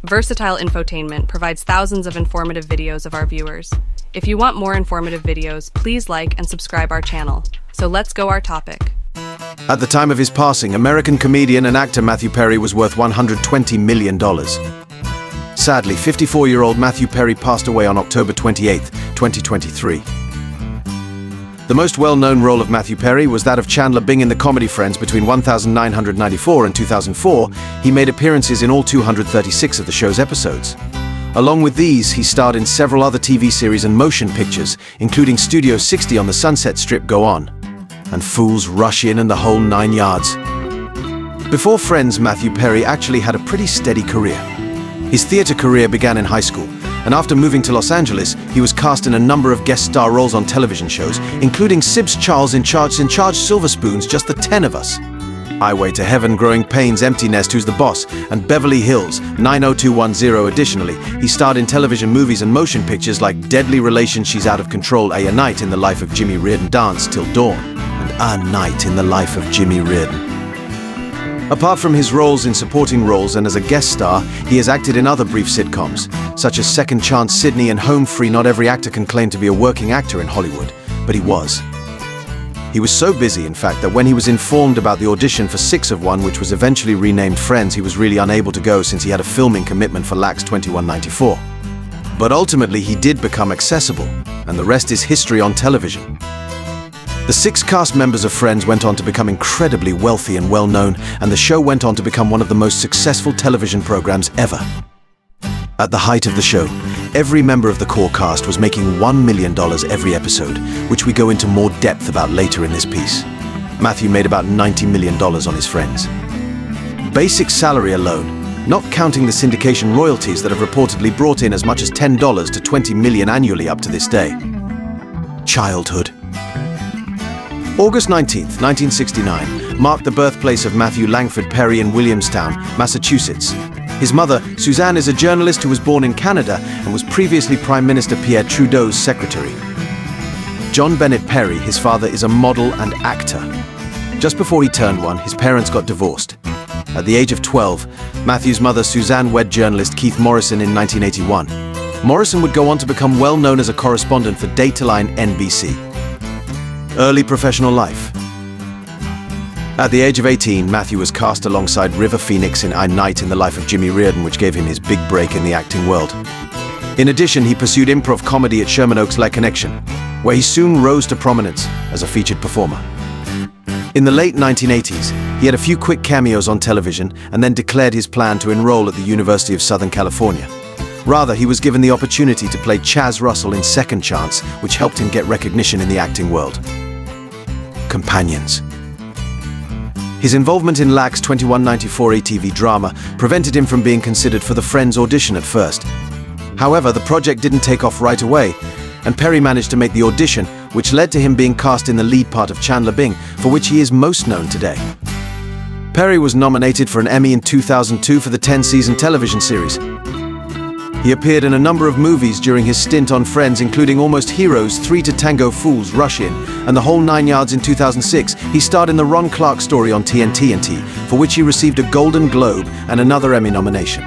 Versatile Infotainment provides thousands of informative videos of our viewers. If you want more informative videos, please like and subscribe our channel. So let's go our topic. At the time of his passing, American comedian and actor Mathew Perry was worth $120 million. Sadly, 54-year-old Mathew Perry passed away on October 28, 2023. The most well-known role of Mathew Perry was that of Chandler Bing in the comedy Friends. Between 1994 and 2004, he made appearances in all 236 of the show's episodes. Along with these, he starred in several other TV series and motion pictures, including Studio 60 on the Sunset Strip, Go On, and Fools Rush In and the Whole 9 Yards. Before Friends, Mathew Perry actually had a pretty steady career. His theater career began in high school, and after moving to Los Angeles, he was cast in a number of guest star roles on television shows, including Sibs Charles in Charge, Silver Spoons, Just the 10 of Us, Highway to Heaven, Growing Pains, Empty Nest, Who's the Boss, and Beverly Hills 90210. Additionally, he starred in television movies and motion pictures like Deadly Relation, She's Out of Control, A Night in the Life of Jimmy Reardon, Dance Till Dawn, and A Night in the Life of Jimmy Reardon. Apart from his roles in supporting roles and as a guest star, he has acted in other brief sitcoms, such as Second Chance Sydney and Home Free. Not every actor can claim to be a working actor in Hollywood, but he was. He was so busy, in fact, that when he was informed about the audition for 6 of 1, which was eventually renamed Friends, he was really unable to go since he had a filming commitment for LAX 2194. But ultimately, he did become accessible, and the rest is history on television. The 6 cast members of Friends went on to become incredibly wealthy and well-known, and the show went on to become one of the most successful television programs ever. At the height of the show, every member of the core cast was making $1 million every episode, which we go into more depth about later in this piece. Mathew made about $90 million on his Friends. Basic salary alone, not counting the syndication royalties that have reportedly brought in as much as $10 to $20 million annually up to this day. Childhood. August 19, 1969, marked the birthplace of Mathew Langford Perry in Williamstown, Massachusetts. His mother, Suzanne, is a journalist who was born in Canada and was previously Prime Minister Pierre Trudeau's secretary. John Bennett Perry, his father, is a model and actor. Just before he turned 1, his parents got divorced. At the age of 12, Mathew's mother, Suzanne, wed journalist Keith Morrison in 1981. Morrison would go on to become well known as a correspondent for Dateline NBC. Early professional life. At the age of 18, Mathew was cast alongside River Phoenix in A Night in the Life of Jimmy Reardon, which gave him his big break in the acting world. In addition, he pursued improv comedy at Sherman Oaks La Connection, where he soon rose to prominence as a featured performer. In the late 1980s, he had a few quick cameos on television and then declared his plan to enroll at the University of Southern California. Rather, he was given the opportunity to play Chaz Russell in Second Chance, which helped him get recognition in the acting world. Companions. His involvement in LAX 2194, a TV drama, prevented him from being considered for the Friends audition at first. However, the project didn't take off right away, and Perry managed to make the audition, which led to him being cast in the lead part of Chandler Bing, for which he is most known today. Perry was nominated for an Emmy in 2002 for the 10-season television series. He appeared in a number of movies during his stint on Friends, including Almost Heroes, 3 to Tango, Fools Rush In, and The Whole 9 Yards in 2006. He starred in the Ron Clark Story on TNT, for which he received a Golden Globe and another Emmy nomination.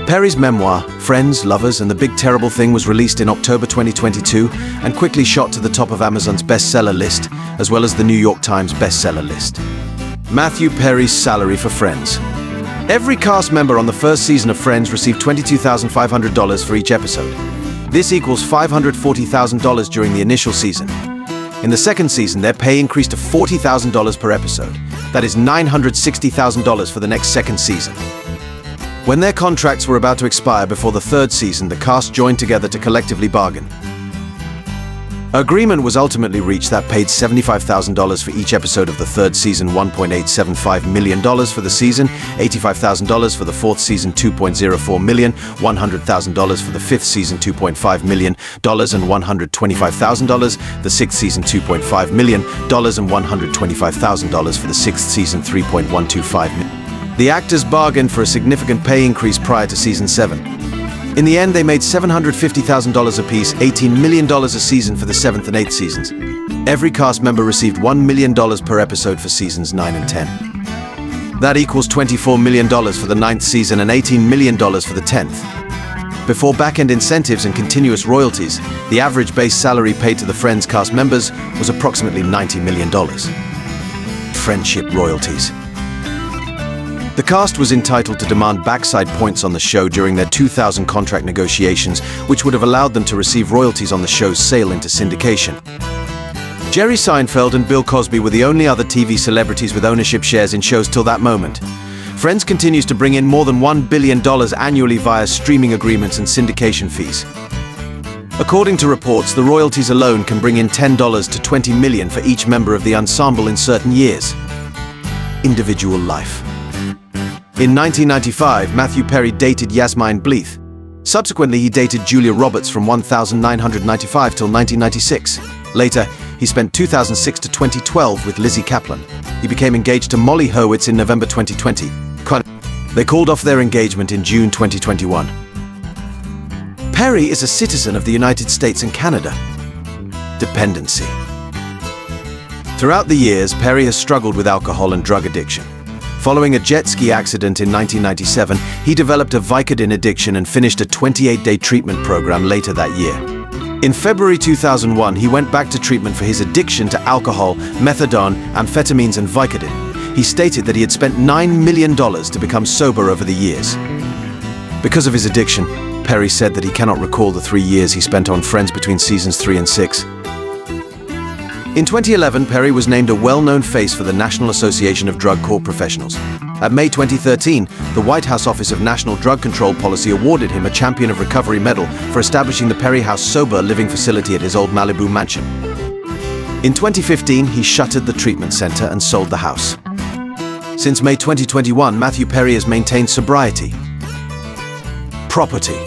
Perry's memoir, Friends, Lovers, and the Big Terrible Thing, was released in October 2022 and quickly shot to the top of Amazon's bestseller list, as well as the New York Times bestseller list. Mathew Perry's salary for Friends. Every cast member on the first season of Friends received $22,500 for each episode. This equals $540,000 during the initial season. In the second season, their pay increased to $40,000 per episode. That is $960,000 for the next second season. When their contracts were about to expire before the third season, the cast joined together to collectively bargain. Agreement was ultimately reached that paid $75,000 for each episode of the third season, $1.875 million for the season, $85,000 for the fourth season, $2.04 million, $100,000 for the fifth season, $2.5 million, and $125,000, the sixth season, $2.5 million, and $125,000 for the sixth season, $3.125 million. The actors bargained for a significant pay increase prior to season 7. In the end, they made $750,000 apiece, $18 million a season for the 7th and 8th seasons. Every cast member received $1 million per episode for seasons 9 and 10. That equals $24 million for the 9th season and $18 million for the 10th. Before back-end incentives and continuous royalties, the average base salary paid to the Friends cast members was approximately $90 million. Friendship royalties. The cast was entitled to demand backside points on the show during their 2000 contract negotiations, which would have allowed them to receive royalties on the show's sale into syndication. Jerry Seinfeld and Bill Cosby were the only other TV celebrities with ownership shares in shows till that moment. Friends continues to bring in more than $1 billion annually via streaming agreements and syndication fees. According to reports, the royalties alone can bring in $10 to $20 million for each member of the ensemble in certain years. Individual life. In 1995, Mathew Perry dated Yasmine Bleeth. Subsequently, he dated Julia Roberts from 1995 till 1996. Later, he spent 2006 to 2012 with Lizzie Kaplan. He became engaged to Molly Hurwitz in November 2020. They called off their engagement in June 2021. Perry is a citizen of the United States and Canada. Dependency. Throughout the years, Perry has struggled with alcohol and drug addiction. Following a jet ski accident in 1997, he developed a Vicodin addiction and finished a 28-day treatment program later that year. In February 2001, he went back to treatment for his addiction to alcohol, methadone, amphetamines, and Vicodin. He stated that he had spent $9 million to become sober over the years. Because of his addiction, Perry said that he cannot recall the 3 years he spent on Friends between seasons 3 and 6. In 2011, Perry was named a well-known face for the National Association of Drug Court Professionals. At May 2013, the White House Office of National Drug Control Policy awarded him a Champion of Recovery medal for establishing the Perry House sober living facility at his old Malibu mansion. In 2015, he shuttered the treatment center and sold the house. Since May 2021, Mathew Perry has maintained sobriety. Property.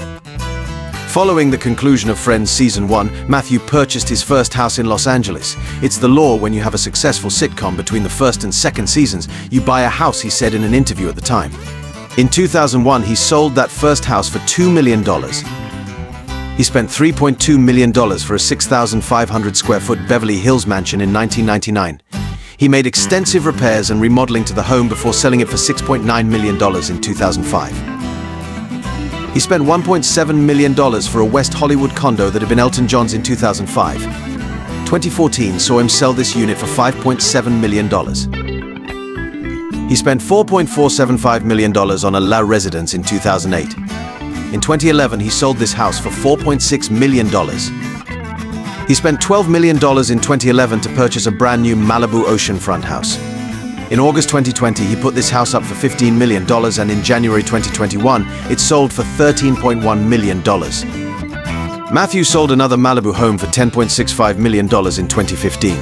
Following the conclusion of Friends Season 1, Mathew purchased his first house in Los Angeles. It's the law when you have a successful sitcom between the first and second seasons, you buy a house, he said in an interview at the time. In 2001, he sold that first house for $2 million. He spent $3.2 million for a 6,500 square foot Beverly Hills mansion in 1999. He made extensive repairs and remodeling to the home before selling it for $6.9 million in 2005. He spent $1.7 million for a West Hollywood condo that had been Elton John's in 2005. 2014 saw him sell this unit for $5.7 million. He spent $4.475 million on a La Residence in 2008. In 2011, he sold this house for $4.6 million. He spent $12 million in 2011 to purchase a brand new Malibu oceanfront house. In August 2020, he put this house up for $15 million, and in January 2021, it sold for $13.1 million. Mathew sold another Malibu home for $10.65 million in 2015.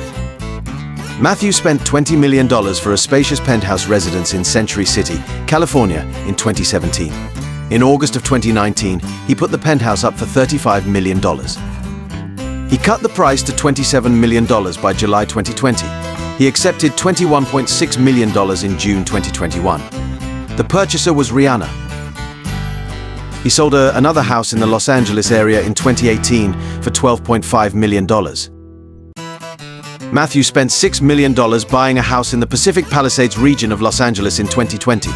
Mathew spent $20 million for a spacious penthouse residence in Century City, California, in 2017. In August of 2019, he put the penthouse up for $35 million. He cut the price to $27 million by July 2020. He accepted $21.6 million in June 2021. The purchaser was Rihanna. He sold another house in the Los Angeles area in 2018 for $12.5 million. Mathew spent $6 million buying a house in the Pacific Palisades region of Los Angeles in 2020.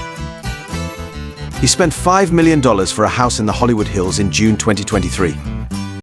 He spent $5 million for a house in the Hollywood Hills in June 2023.